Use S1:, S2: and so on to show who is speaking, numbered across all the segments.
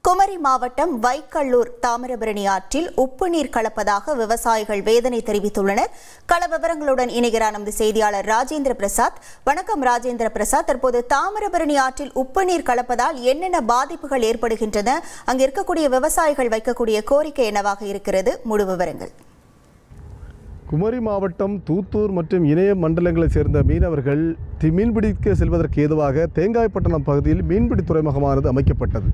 S1: குமரி மாவட்டம் வைக்கல்லூர் தாமிரபரணி ஆற்றில் உப்பு நீர் கலப்பதாக விவசாயிகள் வேதனை தெரிவித்துள்ளனர். கள விவரங்களுடன் இணைகிறார் நமது செய்தியாளர் ராஜேந்திர பிரசாத். வணக்கம் ராஜேந்திர பிரசாத். தற்போது தாமிரபரணி ஆற்றில் உப்பு நீர் கலப்பதால் என்னென்ன பாதிப்புகள் ஏற்படுகின்றன? அங்கு இருக்கக்கூடிய விவசாயிகள் வைக்கக்கூடிய கோரிக்கை என்னவாக இருக்கிறது? முழு விவரங்கள்.
S2: குமரி மாவட்டம் தூத்தூர் மற்றும் இணைய மண்டலங்களைச் சேர்ந்த மீனவர்கள் மீன்பிடிக்க செல்வதற்கு ஏதுவாக தேங்காய்பட்டணம் பகுதியில் மீன்பிடி துறைமுகமானது அமைக்கப்பட்டது.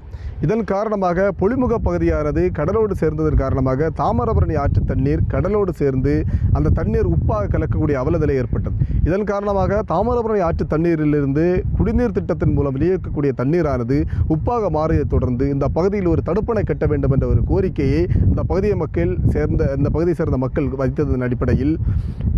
S2: இதன் காரணமாக பொலிமுக பகுதியானது கடலோடு சேர்ந்ததன் காரணமாக தாமிரபரணி ஆற்று தண்ணீர் கடலோடு சேர்ந்து அந்த தண்ணீர் உப்பாக கலக்கக்கூடிய அவலநிலை ஏற்பட்டது. இதன் காரணமாக தாமிரபரணி ஆற்று தண்ணீரிலிருந்து குடிநீர் திட்டத்தின் மூலம் விநியோகிக்கக்கூடிய தண்ணீரானது உப்பாக மாறியதைத் தொடர்ந்து இந்த பகுதியில் ஒரு தடுப்பணை கட்ட வேண்டும் என்ற ஒரு கோரிக்கையை இந்த பகுதியை சேர்ந்த மக்கள் வைத்ததன் அடிப்படையில்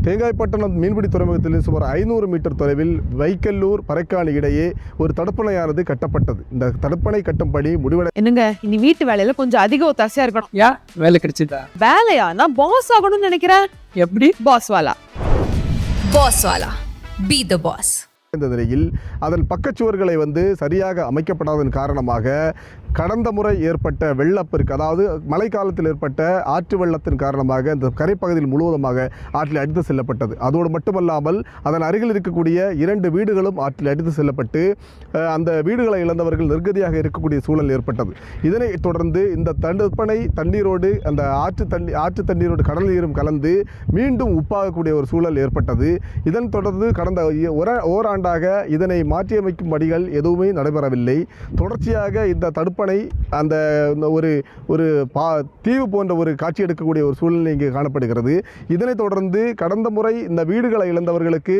S2: தேங்காய்பட்டணம் மீன்பிடி துறைமுகத்தில் சுமார் 500 மீட்டர் தொலைவில் வைக்கல்லூர் பறைக்காணி இடையே ஒரு தடுப்பணையானது கட்டப்பட்டது. இந்த தடுப்பணை கட்டும் பணி
S3: என்னங்க இனி வீட்டு வேலையில கொஞ்சம் அதிக ஒத்தாசையா இருக்கணும்.
S4: யா வேலை கிடைச்சதா?
S3: வேலையா? நான் பாஸ் ஆகணும்னு நினைக்கிறேன்.
S4: எப்படி?
S3: பாஸ் வாலா
S1: பி தி பாஸ்.
S2: இந்த நிலையில் அதன் பக்கச்சுவர்களை சரியாக அமைக்கப்படாததன் காரணமாக கடந்த முறை ஏற்பட்ட வெள்ளப்பெருக்கு, அதாவது மழைக்காலத்தில் ஏற்பட்ட ஆற்று வெள்ளத்தின் காரணமாக இந்த கரைப்பகுதியில் முழுவதுமாக ஆற்றில் அடித்து செல்லப்பட்டது. அதோடு மட்டுமல்லாமல் அதன் அருகில் இருக்கக்கூடிய 2 வீடுகளும் ஆற்றில் அடித்து செல்லப்பட்டு அந்த வீடுகளை இழந்தவர்கள் நிர்கதியாக இருக்கக்கூடிய சூழல் ஏற்பட்டது. இதனைத் தொடர்ந்து இந்த தடுப்பணை தண்ணீரோடு அந்த ஆற்று தண்ணீரோடு கடல் நீரும் கலந்து மீண்டும் உப்பாகக்கூடிய ஒரு சூழல் ஏற்பட்டது. இதன் தொடர்ந்து கடந்த ஓராண்டாக இதனை மாற்றியமைக்கும் பணிகள் எதுவுமே நடைபெறவில்லை. தொடர்ச்சியாக இந்த தடுப்பணை அந்த ஒரு தீவு போன்ற ஒரு காட்சி எடுக்கக்கூடிய ஒரு சூழ்நிலை இங்கே காணப்படுகிறது. இதனைத் தொடர்ந்து கடந்த முறை இந்த வீடுகளை இழந்தவர்களுக்கு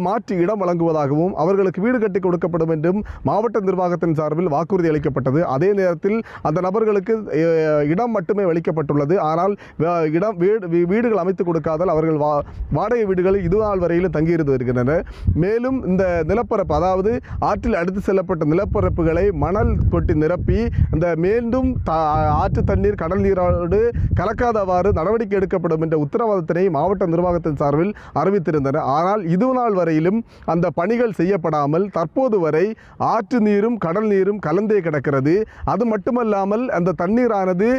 S2: மாற்று இடம் வழங்குவதாகவும் அவர்களுக்கு வீடு கட்டி கொடுக்கப்படும் என்றும் மாவட்ட நிர்வாகத்தின் சார்பில் வாக்குறுதி அளிக்கப்பட்டது. அதே நேரத்தில் அந்த நபர்களுக்கு இடம் மட்டுமே அளிக்கப்பட்டுள்ளது. ஆனால் வீடுகள் அமைத்துக் கொடுக்காதால் அவர்கள் வாடகை வீடுகளில் இதுநாள் வரையிலும் தங்கியிருந்து வருகின்றனர். மேலும் இந்த நிலப்பரப்பு, அதாவது ஆற்றில் அடித்து செல்லப்பட்ட நிலப்பரப்புகளை மணல் கொட்டி நிரப்பி அந்த மீண்டும் ஆற்று தண்ணீர் கடல் நீரோடு கலக்காதவாறு நடவடிக்கை எடுக்கப்படும் என்ற உத்தரவாதத்தினை மாவட்ட நிர்வாகத்தின் சார்பில் அறிவித்திருந்தனர். ஆனால் இதுநாள் வரையிலும் அந்த பணிகள் செய்யப்படாமல் தற்போது வரை ஆற்று நீரும் கடல் நீரும் கலந்தே கிடக்கிறது. அது மட்டுமல்லாமல் அந்த தண்ணீரானது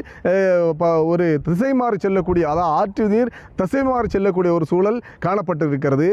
S2: ஒரு திசை மாறி செல்லக்கூடிய, அதாவது ஆற்று நீர் திசை மாறி செல்லக்கூடிய ஒரு சூழல் காணப்பட்டிருக்கிறது.